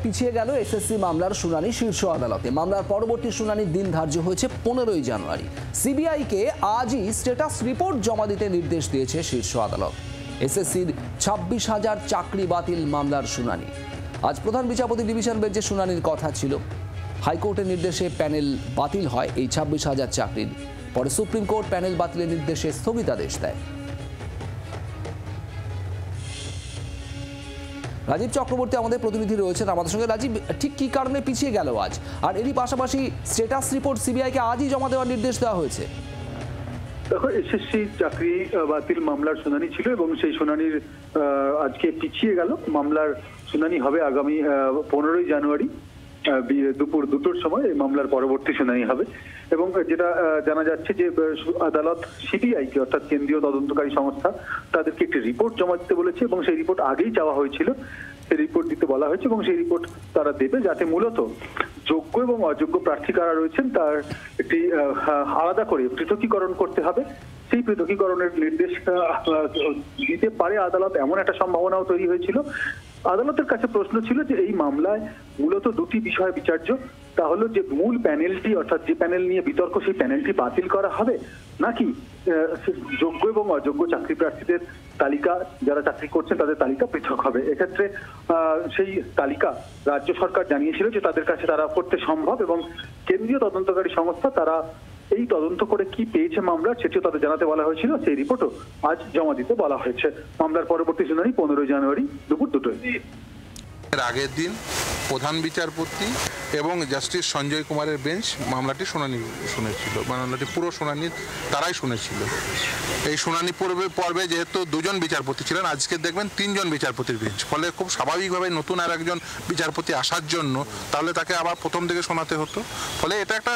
পিছিয়ে গেল এসএসসি মামলার শুনানি শীর্ষ আদালতে। মামলার পরবর্তী শুনানির দিন ধার্য হয়েছে 15ই জানুয়ারি। সিবিআইকে আজই স্ট্যাটাস রিপোর্ট জমা দিতে নির্দেশ দিয়েছে শীর্ষ আদালত। এসএসসির 26,000 চাকরি বাতিল মামলার শুনানি আজ প্রধান বিচারপতি ডিভিশন বেঞ্চে শুনানির কথা ছিল। হাইকোর্টের নির্দেশে প্যানেল বাতিল হয় এই 26,000 চাকরির। পরে সুপ্রিম কোর্ট প্যানেল বাতিলের নির্দেশে স্থগিতাদেশ দেয়। রাজীব চক্রবর্তী আমাদের প্রতিনিধি রয়েছেন আমাদের সঙ্গে। রাজীব, ঠিক কি কারণে পিছিয়ে গেল আজ, আর এরই পাশাপাশি স্ট্যাটাস রিপোর্ট সিবিআইকে আজই জমা দেওয়ার নির্দেশ দেওয়া হয়েছে? দেখো, এসএসসি চাকরি বাতিল মামলার শুনানি ছিল এবং সেই শুনানির আজকে পিছিয়ে গেল। মামলার শুনানি হবে আগামী 15ই জানুয়ারি দুপুর 2টোর সময়। এই মামলার পরবর্তী শুনানি হবে এবং যেটা জানা যাচ্ছে যে আদালত সিবিআইকে অর্থাৎ কেন্দ্রীয় তদন্তকারী সংস্থা তাদেরকে একটি রিপোর্ট জমা দিতে বলেছে এবং সেই রিপোর্ট আগেই চাওয়া হয়েছিল। সেই রিপোর্ট দিতে বলা হয়েছে এবং সেই রিপোর্ট তারা দেবে, যাতে মূলত যোগ্য এবং অযোগ্য প্রার্থী কারা রয়েছেন তার একটি আলাদা করে পৃথকীকরণ করতে হবে। সেই পৃথকীকরণের নির্দেশ দিতে পারে আদালত, এমন একটা সম্ভাবনাও তৈরি হয়েছিল। আদালতের কাছে প্রশ্ন ছিল যে এই মামলায় মূলত দুটি বিষয় বিচার্য। তা হলো যে মূল প্যানেলটি অর্থাৎ যে প্যানেল নিয়ে বিতর্ক সেই প্যানেলটি বাতিল করা হবে, নাকি যোগ্য এবং অযোগ্য চাকরি প্রার্থীদের তালিকা, যারা চাকরি করছেন তাদের তালিকা পৃথক হবে। এক্ষেত্রে সেই তালিকা রাজ্য সরকার জানিয়েছিল যে তাদের কাছে তারা করতে সম্ভব এবং কেন্দ্রীয় তদন্তকারী সংস্থা তারা এই তদন্ত করে কি পেয়েছে মামলা সেটিও তাদের জানাতে বলা হয়েছিল। সেই রিপোর্টও আজ জমা দিতে বলা হয়েছে। মামলার পরবর্তী শুনানি 15ই জানুয়ারি দুপুর 2টোয়। এর আগের দিন প্রধান বিচারপতি এবং জাস্টিস সঞ্জয় কুমারের বেঞ্চ মামলাটি শুনেছিল। মামলাটি পুরো শুনানি তারাই শুনেছিল। এই শুনানি পর্বে যেহেতু 2জন বিচারপতি ছিলেন, আজকে দেখবেন 3জন বিচারপতির বেঞ্চ। ফলে খুব স্বাভাবিকভাবে নতুন আর একজন বিচারপতি আসার জন্য তাহলে তাকে আবার প্রথম থেকে শোনাতে হতো। ফলে এটা একটা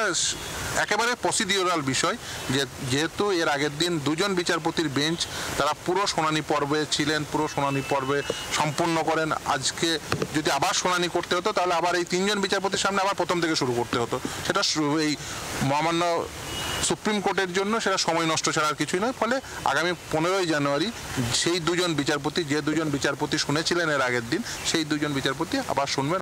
একেবারে প্রসিডিউরাল বিষয় যে যেহেতু এর আগের দিন 2জন বিচারপতির বেঞ্চ তারা পুরো শুনানি পর্বে ছিলেন, পুরো শুনানি পর্বে সম্পূর্ণ করেন। আজকে যদি আবার শুনানি করতে হতো তাহলে আবার এই 3জন বিচারপতির সামনে আবার প্রথম থেকে শুরু করতে হতো। সেটা এই মহামান্য সুপ্রিম কোর্টের জন্য সেটা সময় নষ্ট ছাড়া আর কিছুই নয়। ফলে আগামী 15ই জানুয়ারি সেই 2জন বিচারপতি, যে 2জন বিচারপতি শুনেছিলেন এর আগের দিন, সেই 2জন বিচারপতি আবার শুনবেন।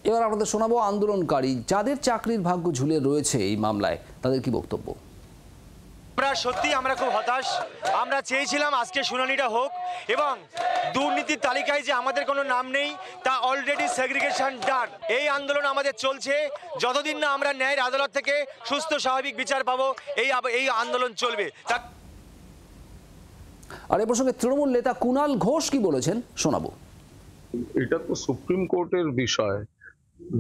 এবার আপনাদের শোনাবো আন্দোলনকারী যাদের চাকরির ভাগ্য ঝুলে রয়েছে এই মামলায়, তাদের কি বক্তব্য। আমরা খুব হতাশ। আমরা চেয়েছিলাম আজকে শুনানিটা হোক এবং দুর্নীতির তালিকায় যে আমাদের কোনো নাম নেই তা অলরেডি সেগ্রিগেশন ডান। এই আন্দোলন আমাদের চলছে যতদিন না আমরা ন্যায়ের আদালত থেকে সুস্থ স্বাভাবিক বিচার পাবো, এই আন্দোলন চলবে। আর এ প্রসঙ্গে তৃণমূল নেতা কুণাল ঘোষ কি বলেছেন শোনাবো। এটা তো সুপ্রিম কোর্টের বিষয়,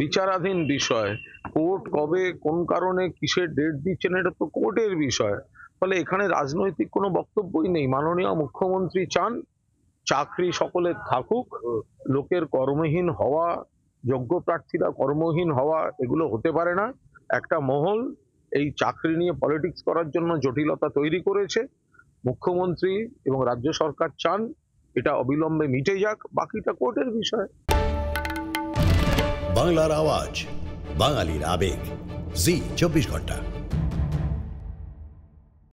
বিচারাধীন বিষয়। কোর্ট কবে কোন কারণে কিসের ডেট দিচ্ছেন এটা তো কোর্টের বিষয়। ফলে এখানে রাজনৈতিক কোনো বক্তব্যই নেই। মাননীয় মুখ্যমন্ত্রী চান চাকরি সকলের থাকুক, লোকের কর্মহীন হওয়া, যোগ্য প্রার্থীরা কর্মহীন হওয়া এগুলো হতে পারে না। একটা মহল এই চাকরি নিয়ে পলিটিক্স করার জন্য জটিলতা তৈরি করেছে। মুখ্যমন্ত্রী এবং রাজ্য সরকার চান এটা অবিলম্বে মিটে যাক, বাকিটা কোর্টের বিষয়। বাংলার আওয়াজ, বাঙালির আবেগ, জি 24 ঘন্টা।